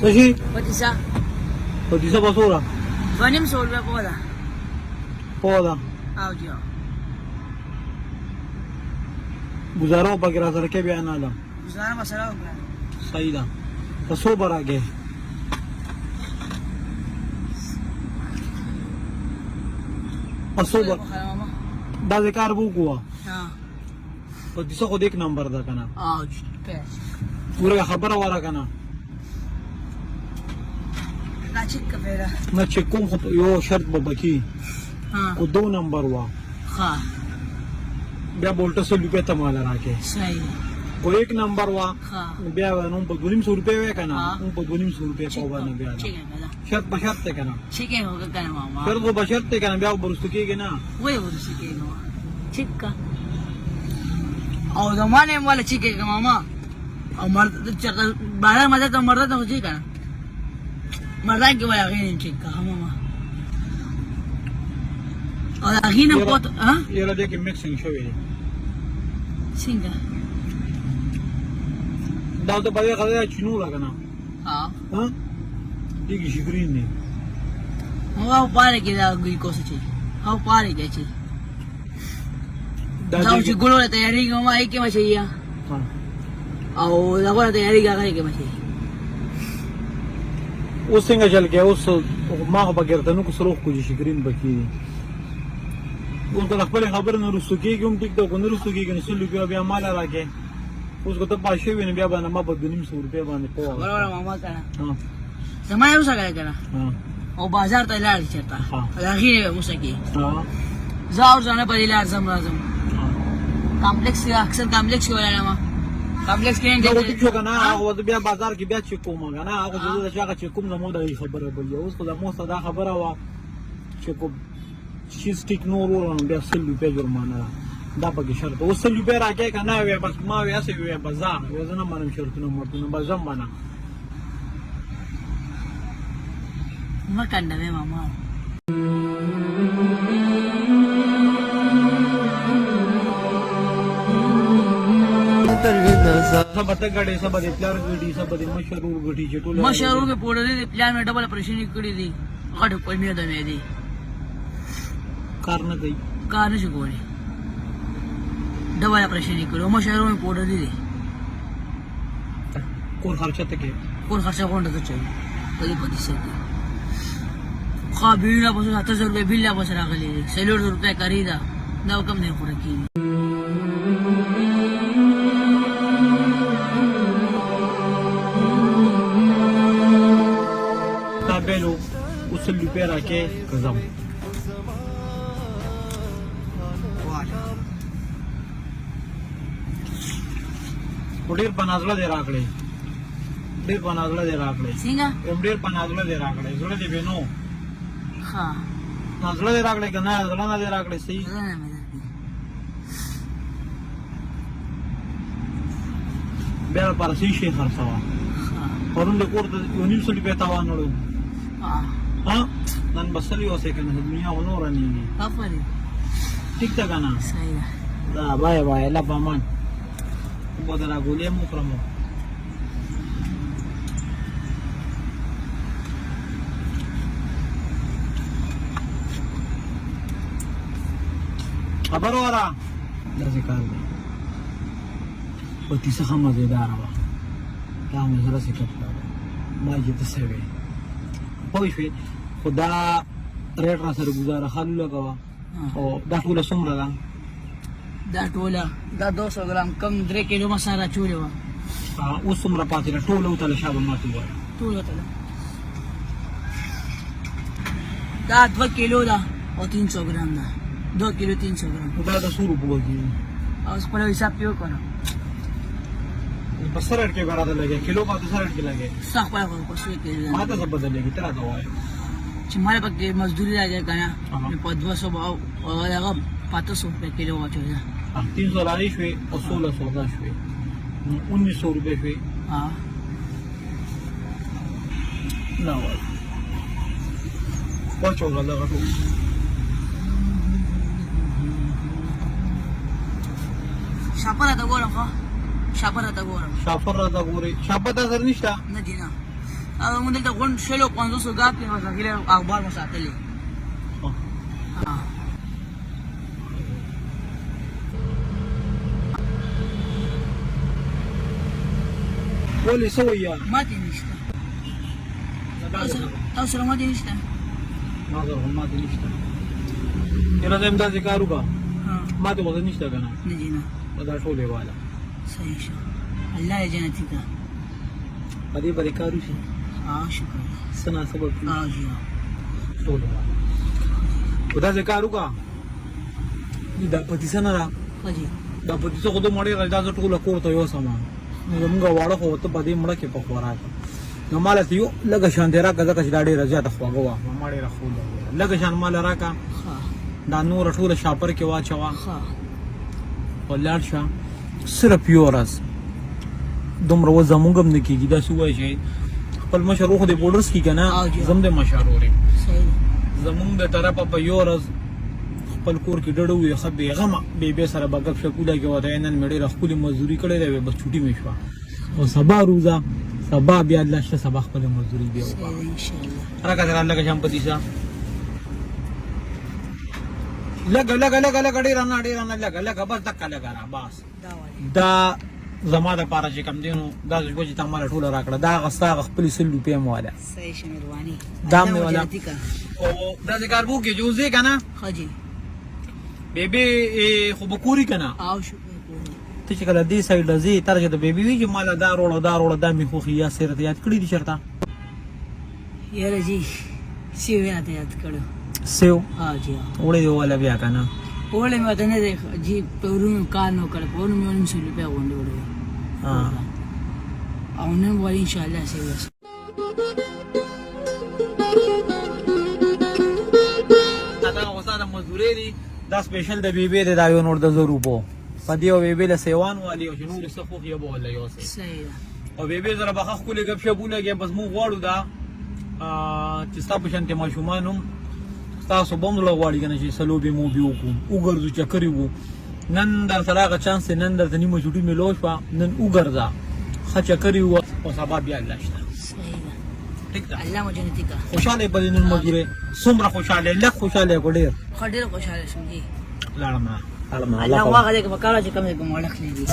Sashi, Patisa. patisa basura. Venim solve poda. Poda. Audio. गुजारा वगैरह सर के बयान आला Zara masala hoga. सही था तो सो बर आगे असो बर Mama. दादे कार बु कुआ Ha. तो दिसो को देख नंबर दा कना Audio. Pes. पूरे खबर वाला कना Na chikka fera. ना चेक को यो शर्त बबकी Ha. को 2 नंबर वा Ha. बया बोलतो से रुपये तमाला राके Sahi. को 1 नंबर वा Ha. बया नो 200 रुपये वे कना हाँ। उन 200 रुपये को वा ना बया ठीक है कदा. शर्त बशर्त कना ठीक है होगा kana mama. शर्त को बशर्त कना बया बरसु के ना Wai wuri suke nawa. Chikka. A zamane wala chike ka mama. Amar chaka bara maza to marda to chika. Marda ke wala gini chikka mama. और आगे ना बहुत हाँ ये रहे कि मिक्सिंग शो है सिंगा दाव तो बढ़िया कर दिया चुनू लगा ना हाँ हाँ ये किसी ग्रीन नहीं वो पारे के दाव गुल को सच्ची हाँ पारे के ची दाव जी गुलो ले तैयारी के माँ एक के माँ चाहिए हाँ और दाव ले तैयारी क्या करे के माँ चाहिए उस सिंगा चल के उस माँ को बगैर तनु कुछ रोक कुछ ग्रीन बची उसको रखपले खबर न रुसुकी कि उन टिकटॉक न रुसुकी कि निश्चित रुपया अभी हमारा लाके उसको तो 500 भी नहीं बना माँ बदनीम 100 रुपये बने पो बराबर मामा करना हाँ समय उसा करे करना हाँ और बाजार तो इलाज चलता हाँ। आगे उसा की हाँ जाओ जाने पर इलाज समझाऊं हाँ कॉम्प्लेक्स के अक्सर कॉम्प्लेक्स के वाला ना कॉम्प्लेक्स के वो टिकटॉक का ना वो तो बिया बाजार की बिया चिक्को मांगा ना वो जो तो चाका चिक्को में मोड़ा ही खबर है बोलिए उसको तो मोस्ट दा खबर हुआ चिक्को चीज टिक नो रोल बिया 100 रुपये जुर्माना दा बगी शर्त वो 100 रुपये राके का ना वे बस माँ वे ऐसे वे बाजार वो जना मालूम शर्त ना मर्द ना बाजार बना मैं करना है मामा सब बता गड़े सब बदे प्यार गड़ी सब बदे मशहूर गड़ी चटोला मशहूर के पोड़े दे प्लान में डबल ऑपरेशन करी दी गड़ कोई में दे दी कारण गई कार से कोई डबल ऑपरेशन करो मशहूर में पोड़े दी कोर खर्चा तक है और खर्चा कौन तो चाहिए कभी पति से खा बिल्ला बस 700 रुपए बिल्ला बस रख ले 600 रुपए खरीदा ना कम नहीं पूरा की बेलो उस रुपये राके कदम डेढ़ पनाजला दे राकड़े डेढ़ पनाजला दे राकड़े सिंगा डेढ़ पनाजला दे राकड़े जोड़े दे बेनो हाँ नाजला दे राकड़े का नाजला ना दे राकड़े सही बेल पर सी शेख हरसवा और उन लोगों को 1900 रुपये तवा नड़ो हाँ हाँ नन बसली हो सके ना दुनिया होनो रनी नहीं काफरी ठीक था ना सही है दा बाय बाय ला पामान बोदरा गोले मुकरमो खबर हो रहा जैसे कर दे पति से हम मजेदार हुआ क्या हमें जरा से कट कर माँ ये तो सेवे पोइशे खुदा रेट रासर गुजारा खालू लगा हुआ और दाखुला सुमरा ला दा टोला दा 200 ग्राम कम 3 किलो मसाला चूरे हुआ उस सुमरा पाती ना टोला उतारे शाबन माती हुआ टोला तला दा 2 किलो दा और 300 ग्राम दा 2 किलो 300 ग्राम उधर तो शुरू हुआ जी और उस पर हिसाब क्यों करो बस रेट के बराबर लगे किलो का तो रेट के लगे साख पर को सुई के माता सब बदलेगी तेरा दवा है चिमारे पक्के मजदूरी आ जाए गाना हाँ। मैं 500 भाव और लगा 500 रुपए किलो का चोजा 340 हुए और 1600 हुए 1900 रुपये हुए हाँ ना पाँच होगा लगा तो शापर आता गोरा का शापर आता गोरा शाफर राजा गोरे शाफर राजा निष्ठा नदी ना هغه مونږ دلته غونډ شلو 500 ګاپ کې مساکله اخبار مو ساتلې ولې سوې یا ماته نشته تاسو سره ماته نشته ما زه هم ماته نشته یره زم دا ذکر وکړه ماته وځ نشته کنه نه جنا دا ټولې والا صحیح شو الله یې جنت کا پدې پدې کارو شي شکر سنا سبب جی ټولې والا خدا ذکر وکړه دا پتی سنا را حاجی دا پتی څه خود مړې راځه ټوله کوړه یو سامان موږ واړه خو ته پدې مړه کې په خوراک نو مال ته یو لګه شان دی راکا ځکه چې دا ډېره زیاته خواږه وه ما ډېره خو لګه شان مال راکا دا نور ټوله شاپر کې واچوه ولاړ شه صرف یو ورځ دومره و زمونږ هم نه کېږي داسې ووایي چې خپل مشر وخو د بورډرس کې که نه زم د مشر ورې زمونږ د طرفه په یو ورځ خپل کور کې ډډه ووي ښه بېغمه بېبې سره به ګپ شپ ولګې وته نن مې ډېره ښکلې مزدوري کړې ده بس چوټي مې شوه او سبا روزه سبا بیا الله شته سبا خپل مزدوري بیا وکړه راکه سره لږه شم په دیسه لګه ډېره نه لګه بس دکه لګه را بس دا زما د پاره چې کم دینو دا چې تا مال ټوله راکړه دا هغه ستا هغه خپلې 100 روپۍ مې واله صحیح شه مهرباني دا مې واله او دا ذکر وو کې جو زه کنه حاجی بیبي خو بکوري کنه شکر ته چې کله دې سایډ ځې تر چې د بیبي وی چې مال دا روړه دا مې خو یا سره یاد کړی دي چرته یاره جی سیو یاد کړو سیو جی وړې دی والا بیا کنه وړې مې ته نه دی جی پرونو کار نو کړ پرونو مې 100 روپیا غونډه وړه او نن وایي ان شاء الله سیو دا غوسه مزدوري دي دا سپیشل د بیبي د دا یو نور د 100 روپو پدې او بیبي له سیوان والی او نور څه خو یې بوله یو څه صحیح او بیبي زره بخښ کولې غب شپونه کې بس مو غواړو دا چې تاسو شانته ماشومانو تاسو بم له غواړي کنه چې سلو به مو بيو کو وګرځو چکرې وو نن در سره غا چانس نن درته نیمه چټي ملوش وا نن وګرځا خچ کړی وو او سبا بیا الله شته صحیح ټیک ده الله مو جنتی کا خوشاله په دې مزدوري څومره خوشاله لکه خوشاله ګډیر خډیر خوشاله شم جی لاړم الله واغه دې په کاله چې کومه کومه لخلې دي